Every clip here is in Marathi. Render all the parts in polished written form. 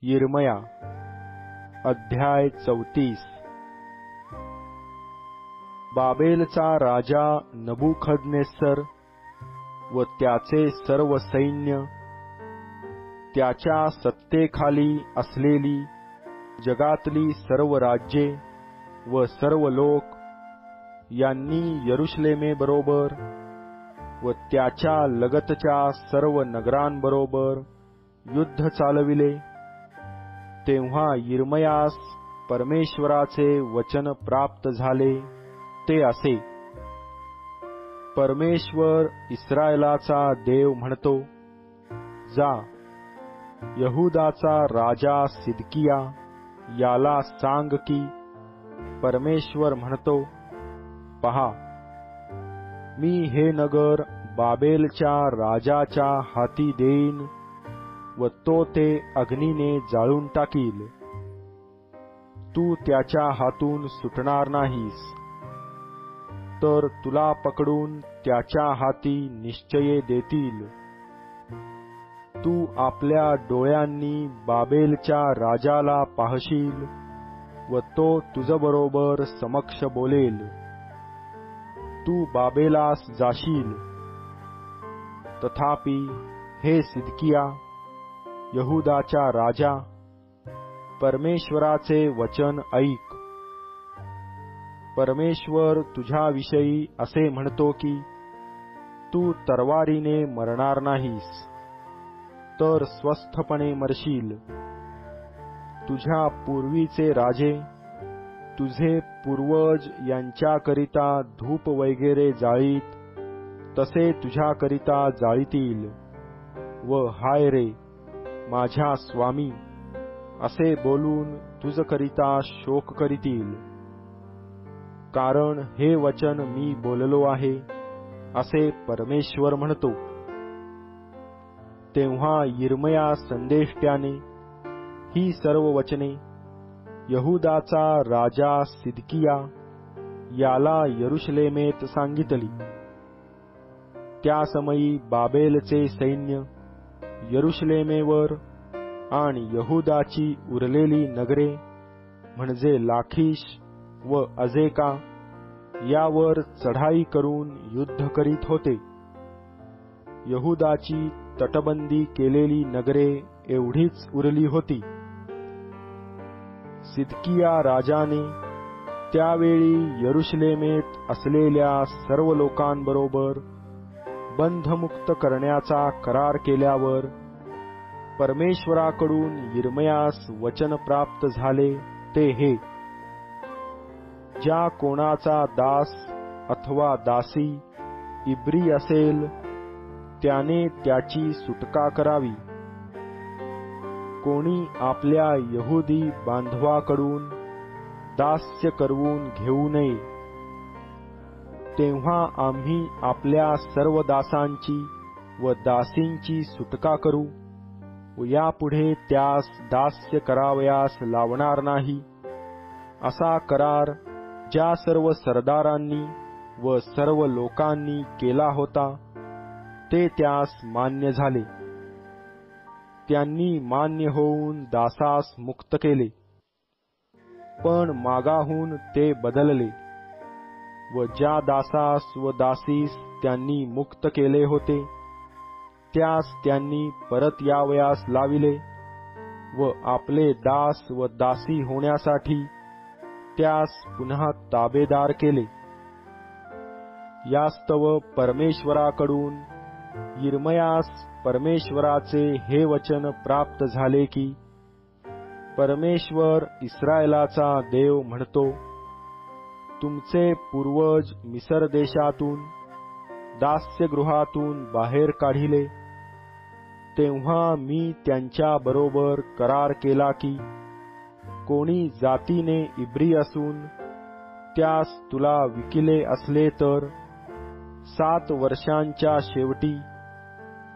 यिर्मया अध्याय 34। बाबेलचा राजा नबुखदनेस्सर व त्याचे सर्व सैन्य, त्याच्या सत्तेखाली असलेली जगातली सर्व राज्ये व सर्व लोक यांनी यरुशलेमेबरोबर व त्याच्या लगतच्या सर्व नगरांबरोबर युद्ध चालविले। तेव्हा यिर्मयास परमेश्वराचे वचन प्राप्त झाले, ते असे: परमेश्वर इस्रायलाचा देव म्हणतो, जा, यहूदाचा राजा सिदकिया याला सांग की परमेश्वर म्हणतो, पहा, मी हे नगर बाबेलच्या राजाच्या हाती देईन व तो ते अग्नीने जाळून टाकील। तू त्याच्या हातून सुटणार नाहीस, तर तुला पकडून त्याच्या हाती निश्चये देतील। तू आपल्या डोळ्यांनी बाबेलच्या राजाला पाहशील व तो तुझबरोबर समक्ष बोलेल। तू बाबेलास जाशील। तथापि हे सिदकिया, यहूदाच्या राजा, परमेश्वराचे वचन ऐक। परमेश्वर तुझ्याविषयी असे म्हणतो की तू तरवारीने मरणार नाहीस, तर स्वस्थपणे मरशील। तुझ्या पूर्वीचे राजे, तुझे पूर्वज यांच्याकरिता धूप वगैरे जाळीत, तसे तुझ्याकरिता जाळीतील व हाय रे माझ्या स्वामी असे बोलून तुझकरिता शोक करीतील। कारण हे वचन मी बोललो आहे, असे परमेश्वर म्हणतो। तेव्हा यिर्मया संदेष्ट्याने ही सर्व वचने यहूदाचा राजा सिदकिया याला यरुशलेमेत सांगितली। त्या समयी बाबेलचे सैन्य यरुशलेमेवर आणि यहूदाची उरलेली नगरे म्हणजे लाखीश व अजेका यावर चढाई करून युद्ध करीत होते। यहूदाची तटबंदी केलेली नगरे एवढीच उरली होती। सिदकिया राजाने त्यावेळी यरुशलेमेत असलेल्या सर्व लोकांबरोबर बंधमुक्त करण्याचा करार केल्यावर परमेश्वराकडून यिर्मयास वचन प्राप्त झाले, ते हे: ज्या कोणाचा दास अथवा दासी इब्री असेल, त्याने त्याची सुटका करावी। कोणी आपल्या यहुदी बांधवाकडून दास्य करवून घेऊ नये। तेव्हा आम्ही आपल्या सर्व दासांची व दासींची सुटका करू व यापुढे त्यास दास्य करावयास लावणार नाही, असा करार ज्या सर्व सरदारांनी व सर्व लोकांनी केला होता, ते त्यास मान्य झाले। त्यांनी मान्य होऊन दासास मुक्त केले। पण मागाहून ते बदलले व ज्या दासास व दासीस त्यांनी मुक्त केले होते, त्यास त्यांनी परत यावयास लाविले व आपले दास व दासी होण्यासाठी त्यास पुन्हा ताबेदार केले। यास्तव परमेश्वराकडून यिर्मयास परमेश्वराचे हे वचन प्राप्त झाले की परमेश्वर इस्रायलाचा देव म्हणतो, तुमचे पूर्वज मिस्र देशातून दास्यगृहातून बाहेर काढिले, तेव्हा मी त्यांच्या बरोबर करार केला की कोणी जातीने इब्री असून त्यास तुला विकिले असले तर 7 वर्षांच्या शेवटी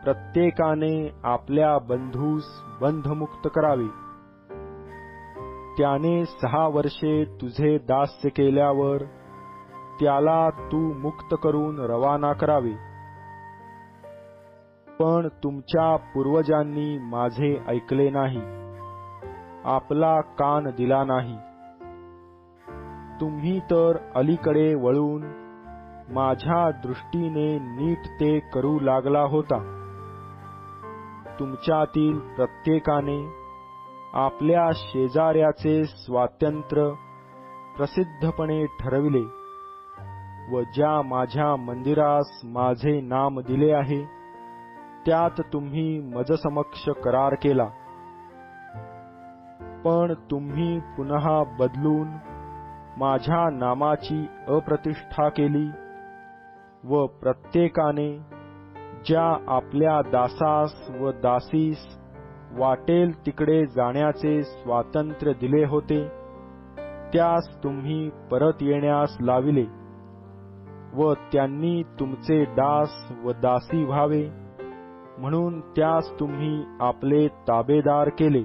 प्रत्येकाने आपल्या बंधूस बंधमुक्त करावे। त्याने 6 वर्षे तुझे दास्य केल्यावर त्याला तू मुक्त करून रवाना करावे। पण तुमच्या पूर्वजांनी माझे ऐकले नाही, आपला कान दिला नाही. तुम्ही तर अलीकडे वळून माझ्या दृष्टीने नीट ते करू लागला होता. तुमच्यातील प्रत्येकाने आपल्या शेजाऱ्याचे स्वातंत्र्य प्रसिद्धपणे ठरविले व ज्या माझ्या मंदिरास माझे नाम दिले आहे त्यात तुम्ही मजसमक्ष करार केला. पण तुम्ही पुन्हा बदलून माझ्या नामाची अप्रतिष्ठा केली व प्रत्येकाने ज्या आपल्या दासास व दासीस वाटेल तिकडे जाण्याचे स्वातंत्र्य दिले होते त्यास तुम्ही परत येण्यास लाविले व त्यांनी तुमचे दास व दासी व्हावे म्हणून त्यास तुम्ही आपले ताबेदार केले.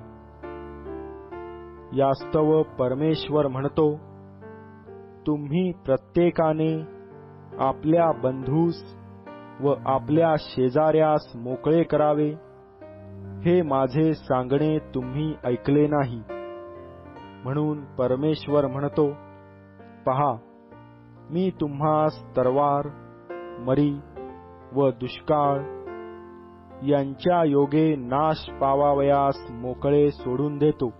यास्तव परमेश्वर म्हणतो, तुम्ही प्रत्येकाने आपल्या बंधूस व आपल्या शेजाऱ्यास मोकळे करावे हे माझे सांगणे तुम्ही ऐकले नाही. म्हणून परमेश्वर म्हणतो, पहा, मी तुम्हास तलवार, मरी व दुष्काळ यांच्या योगे नाश पावावयास मोकळे सोडून देतो.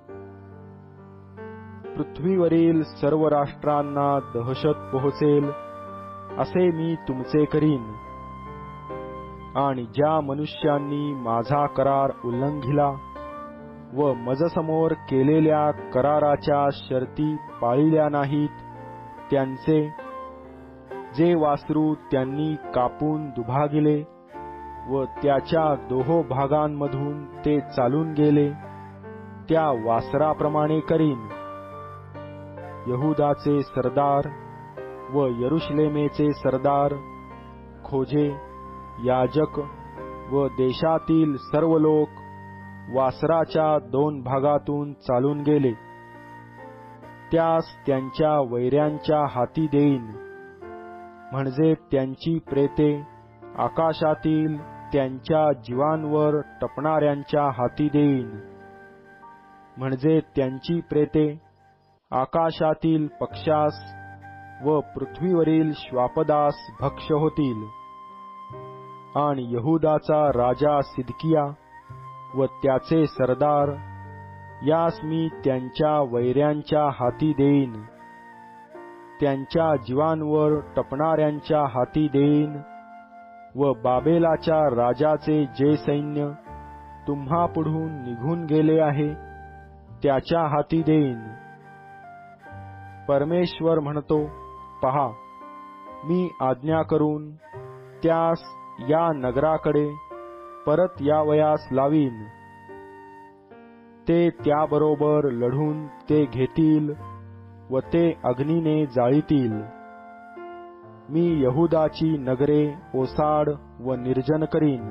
पृथ्वीवरील सर्व राष्ट्रांना दहशत पोहोचेल असे मी तुमचे करीन. आणि ज्या मनुष्यांनी माझा करार उल्लंघिला व मजसमोर केलेल्या कराराच्या शर्ती पाळिल्या नाहीत त्यांचे जे वासरू त्यांनी कापून दुभागिले व त्याच्या दोहो भागांमधून ते चालून गेले त्या वासराप्रमाणे करीन. यहुदाचे सरदार व यरुशलेमेचे सरदार, खोजे, याजक व देशातील सर्व लोक वासराच्या 2 भागातून चालून गेले. त्यास त्यांच्या वैऱ्यांच्या हाती देईन, म्हणजे त्यांची प्रेते आकाशातील त्यांच्या जीवांवर टपणाऱ्यांच्या हाती देईन, म्हणजे त्यांची प्रेते आकाशातील पक्ष्यास व पृथ्वीवरील श्वापदास भक्ष्य होतील. आणि यहुदाचा राजा सिदकिया व त्याचे सरदार यास मी त्यांच्या वैऱ्यांच्या हाती देईन, त्यांच्या जीवांवर टपणाऱ्यांच्या हाती देईन व बाबेलाच्या राजाचे जे सैन्य तुम्हा पुढून निघून गेले आहे त्याच्या हाती देईन. परमेश्वर म्हणतो, पहा, मी आज्ञा करून त्यास या नगराकडे परत यावयास लावीन. ते त्याबरोबर लढून ते घेतील व ते अग्नीने जाळीतील. मी यहुदाची नगरे ओसाड व निर्जन करीन